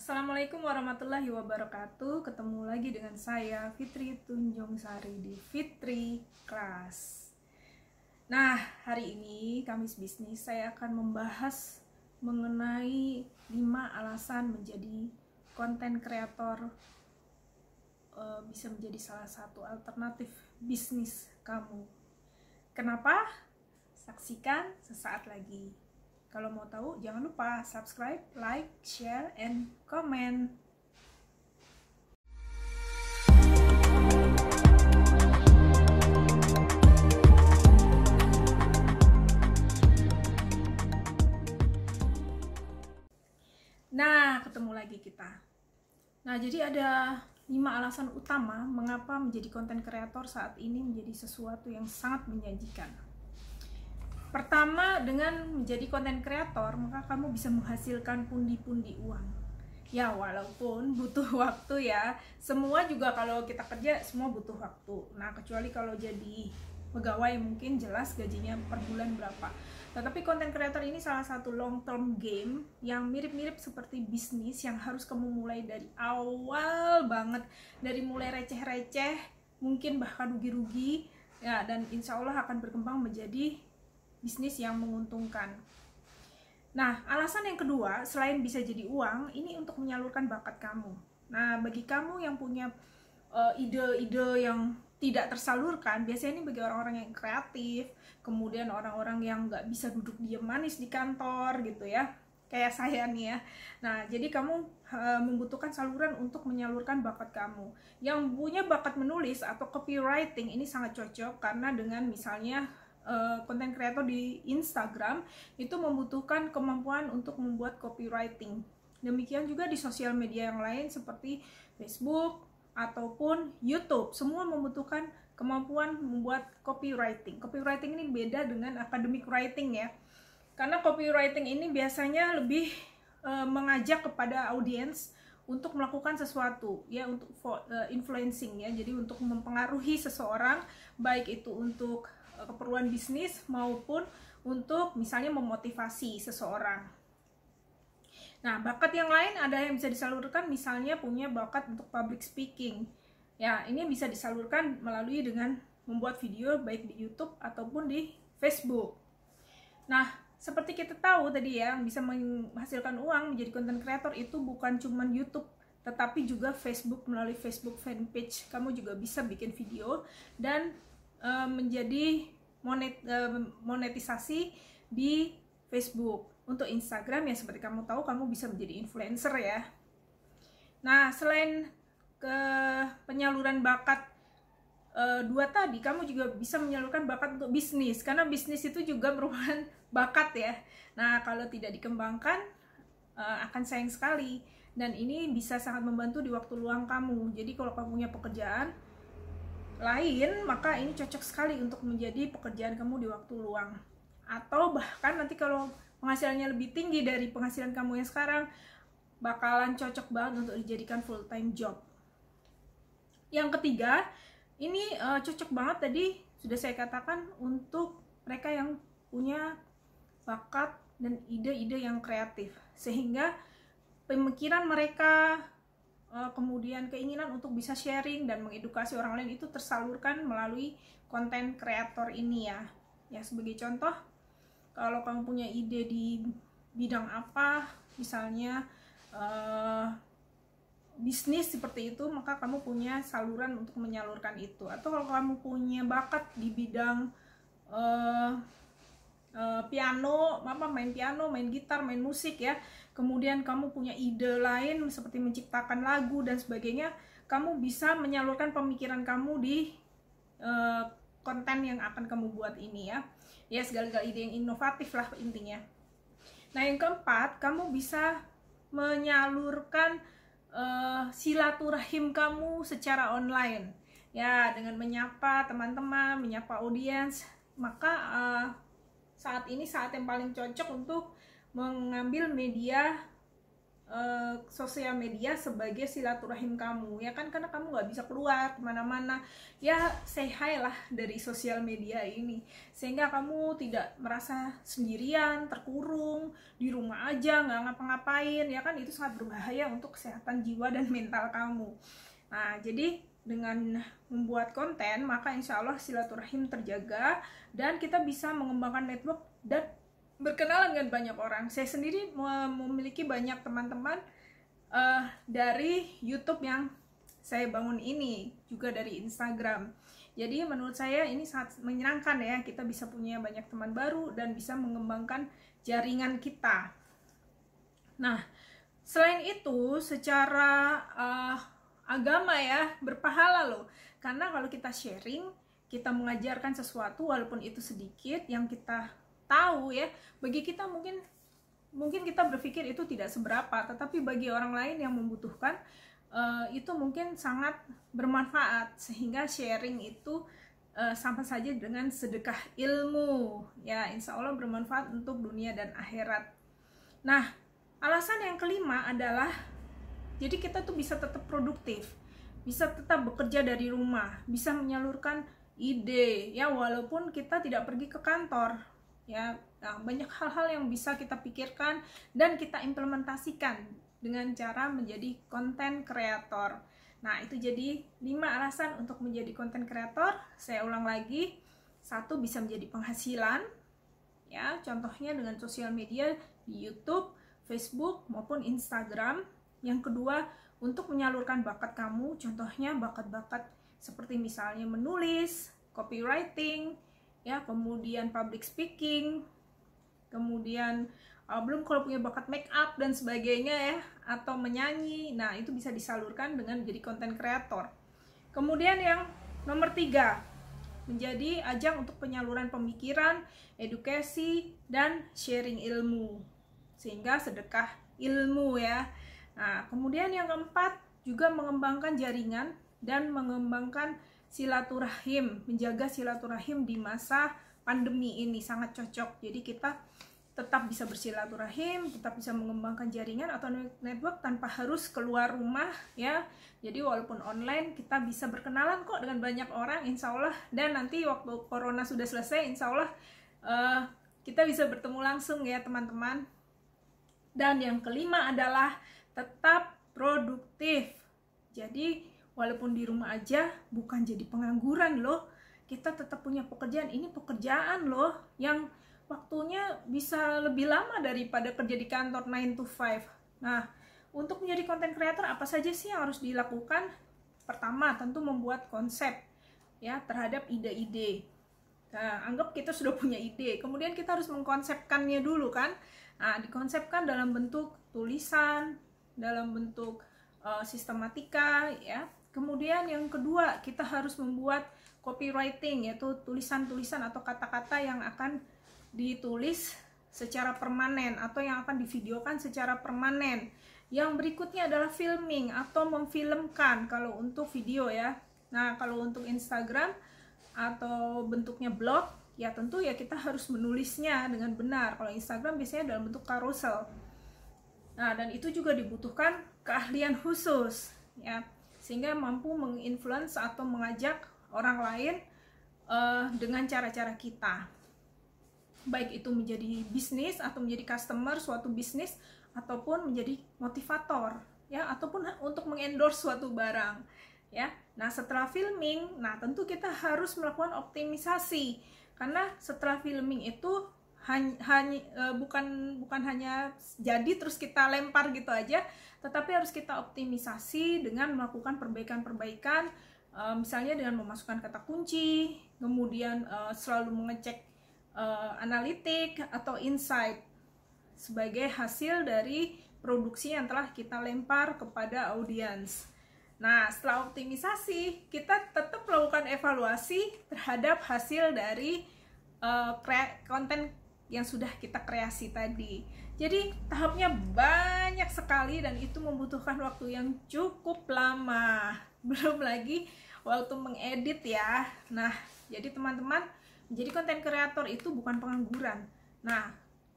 Assalamualaikum warahmatullahi wabarakatuh. Ketemu lagi dengan saya Fitri Tunjung Sari di Fitri Class. Nah, hari ini Kamis Bisnis saya akan membahas mengenai 5 alasan menjadi konten kreator bisa menjadi salah satu alternatif bisnis kamu. Kenapa? Saksikan sesaat lagi. Kalau mau tahu, jangan lupa subscribe, like, share, and comment. Nah, ketemu lagi kita. Nah, jadi ada 5 alasan utama mengapa menjadi konten kreator saat ini menjadi sesuatu yang sangat menjanjikan. Pertama, dengan menjadi konten kreator, maka kamu bisa menghasilkan pundi-pundi uang. Ya, walaupun butuh waktu ya. Semua juga kalau kita kerja, semua butuh waktu. Nah, kecuali kalau jadi pegawai mungkin jelas gajinya per bulan berapa. Tetapi konten kreator ini salah satu long term game yang mirip-mirip seperti bisnis yang harus kamu mulai dari awal banget. Dari mulai receh-receh, mungkin bahkan rugi-rugi, ya, dan insya Allah akan berkembang menjadi bisnis yang menguntungkan. Nah, alasan yang kedua, selain bisa jadi uang, ini untuk menyalurkan bakat kamu. Nah, bagi kamu yang punya ide-ide yang tidak tersalurkan, biasanya ini bagi orang-orang yang kreatif, kemudian orang-orang yang nggak bisa duduk diam manis di kantor gitu ya, kayak saya nih ya. Nah, jadi kamu membutuhkan saluran untuk menyalurkan bakat kamu. Yang punya bakat menulis atau copywriting ini sangat cocok, karena dengan misalnya konten kreator di Instagram itu membutuhkan kemampuan untuk membuat copywriting. Demikian juga di sosial media yang lain seperti Facebook ataupun YouTube, semua membutuhkan kemampuan membuat copywriting. Copywriting ini beda dengan academic writing ya, karena copywriting ini biasanya lebih mengajak kepada audiens untuk melakukan sesuatu ya, untuk influencing ya, jadi untuk mempengaruhi seseorang, baik itu untuk keperluan bisnis maupun untuk misalnya memotivasi seseorang. Nah, bakat yang lain ada yang bisa disalurkan, misalnya punya bakat untuk public speaking. Ya, ini bisa disalurkan melalui dengan membuat video baik di YouTube ataupun di Facebook. Nah, seperti kita tahu tadi ya, yang bisa menghasilkan uang menjadi content creator itu bukan cuma YouTube, tetapi juga Facebook. Melalui Facebook fanpage kamu juga bisa bikin video dan menjadi monetisasi di Facebook. Untuk Instagram ya seperti kamu tahu, kamu bisa menjadi influencer ya. Nah, selain ke penyaluran bakat dua tadi, kamu juga bisa menyalurkan bakat untuk bisnis, karena bisnis itu juga merupakan bakat ya. Nah, kalau tidak dikembangkan akan sayang sekali, dan ini bisa sangat membantu di waktu luang kamu. Jadi kalau kamu punya pekerjaan lain, maka ini cocok sekali untuk menjadi pekerjaan kamu di waktu luang. Atau bahkan nanti kalau penghasilannya lebih tinggi dari penghasilan kamu yang sekarang, bakalan cocok banget untuk dijadikan full time job. Yang ketiga, ini cocok banget tadi sudah saya katakan untuk mereka yang punya bakat dan ide-ide yang kreatif, sehingga pemikiran mereka, kemudian keinginan untuk bisa sharing dan mengedukasi orang lain itu tersalurkan melalui konten kreator ini ya. Ya, sebagai contoh, kalau kamu punya ide di bidang apa, misalnya bisnis seperti itu, maka kamu punya saluran untuk menyalurkan itu. Atau kalau kamu punya bakat di bidang piano, main piano, main gitar, main musik ya, kemudian kamu punya ide lain seperti menciptakan lagu dan sebagainya, kamu bisa menyalurkan pemikiran kamu di konten yang akan kamu buat ini ya. Ya, segala-gala ide yang inovatif lah intinya. Nah, yang keempat, kamu bisa menyalurkan silaturahim kamu secara online ya, dengan menyapa teman-teman, menyapa audiens. Maka saat ini saat yang paling cocok untuk mengambil media sosial media sebagai silaturahim kamu, ya kan, karena kamu nggak bisa keluar kemana-mana, ya say hi lah dari sosial media ini, sehingga kamu tidak merasa sendirian, terkurung di rumah aja nggak ngapa-ngapain, ya kan, itu sangat berbahaya untuk kesehatan jiwa dan mental kamu. Nah, jadi dengan membuat konten, maka insya Allah silaturahim terjaga dan kita bisa mengembangkan network dan berkenalan dengan banyak orang. Saya sendiri memiliki banyak teman-teman dari YouTube yang saya bangun ini, juga dari Instagram. Jadi menurut saya ini sangat menyenangkan ya, kita bisa punya banyak teman baru dan bisa mengembangkan jaringan kita. Nah, selain itu secara agama ya, berpahala loh. Karena kalau kita sharing, kita mengajarkan sesuatu walaupun itu sedikit yang kita tahu ya, bagi kita mungkin kita berpikir itu tidak seberapa, tetapi bagi orang lain yang membutuhkan itu mungkin sangat bermanfaat, sehingga sharing itu sama saja dengan sedekah ilmu ya, insya Allah bermanfaat untuk dunia dan akhirat. Nah, alasan yang kelima adalah jadi kita tuh bisa tetap produktif, bisa tetap bekerja dari rumah, bisa menyalurkan ide ya, walaupun kita tidak pergi ke kantor ya. Nah, banyak hal-hal yang bisa kita pikirkan dan kita implementasikan dengan cara menjadi konten kreator. Nah, itu jadi 5 alasan untuk menjadi konten kreator. Saya ulang lagi. 1, bisa menjadi penghasilan ya, contohnya dengan sosial media di YouTube, Facebook maupun Instagram. Yang kedua, untuk menyalurkan bakat kamu, contohnya bakat-bakat seperti misalnya menulis, copywriting ya, kemudian public speaking, kemudian belum kalau punya bakat make up dan sebagainya ya, atau menyanyi. Nah, itu bisa disalurkan dengan menjadi konten kreator. Kemudian yang nomor 3, menjadi ajang untuk penyaluran pemikiran, edukasi, dan sharing ilmu, sehingga sedekah ilmu ya. Nah, kemudian yang keempat, juga mengembangkan jaringan dan mengembangkan silaturahim, menjaga silaturahim di masa pandemi ini sangat cocok. Jadi kita tetap bisa bersilaturahim, tetap bisa mengembangkan jaringan atau network tanpa harus keluar rumah ya. Jadi walaupun online kita bisa berkenalan kok dengan banyak orang, insya Allah. Dan nanti waktu corona sudah selesai, insya Allah kita bisa bertemu langsung ya teman-teman. Dan yang kelima adalah tetap produktif. Jadi walaupun di rumah aja, bukan jadi pengangguran loh. Kita tetap punya pekerjaan. Ini pekerjaan loh yang waktunya bisa lebih lama daripada kerja di kantor 9 to 5. Nah, untuk menjadi content creator apa saja sih yang harus dilakukan? Pertama, tentu membuat konsep ya terhadap ide-ide. Nah, anggap kita sudah punya ide, kemudian kita harus mengkonsepkannya dulu kan. Nah, dikonsepkan dalam bentuk tulisan, dalam bentuk sistematika ya. Kemudian yang kedua, kita harus membuat copywriting, yaitu tulisan-tulisan atau kata-kata yang akan ditulis secara permanen atau yang akan divideokan secara permanen. Yang berikutnya adalah filming atau memfilmkan kalau untuk video ya. Nah, kalau untuk Instagram atau bentuknya blog, ya tentu ya kita harus menulisnya dengan benar. Kalau Instagram biasanya dalam bentuk carousel. Nah, dan itu juga dibutuhkan keahlian khusus ya, sehingga mampu menginfluence atau mengajak orang lain dengan cara-cara kita, baik itu menjadi bisnis atau menjadi customer suatu bisnis, ataupun menjadi motivator ya, ataupun untuk mengendorse suatu barang ya. Nah, setelah filming, nah tentu kita harus melakukan optimisasi, karena setelah filming itu bukan hanya jadi terus kita lempar gitu aja, tetapi harus kita optimisasi dengan melakukan perbaikan-perbaikan, misalnya dengan memasukkan kata kunci, kemudian selalu mengecek analitik atau insight sebagai hasil dari produksi yang telah kita lempar kepada audiens. Nah, setelah optimisasi, kita tetap melakukan evaluasi terhadap hasil dari konten yang sudah kita kreasi tadi. Jadi tahapnya banyak sekali dan itu membutuhkan waktu yang cukup lama. Belum lagi waktu mengedit ya. Nah, jadi teman-teman, menjadi konten kreator itu bukan pengangguran. Nah,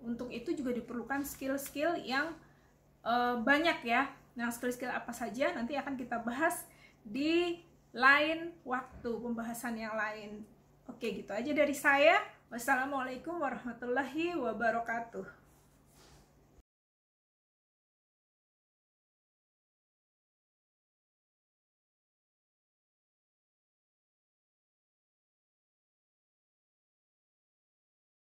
untuk itu juga diperlukan skill-skill yang banyak ya. Nah, skill-skill apa saja nanti akan kita bahas di lain waktu, pembahasan yang lain. Oke, gitu aja dari saya. Wassalamualaikum warahmatullahi wabarakatuh.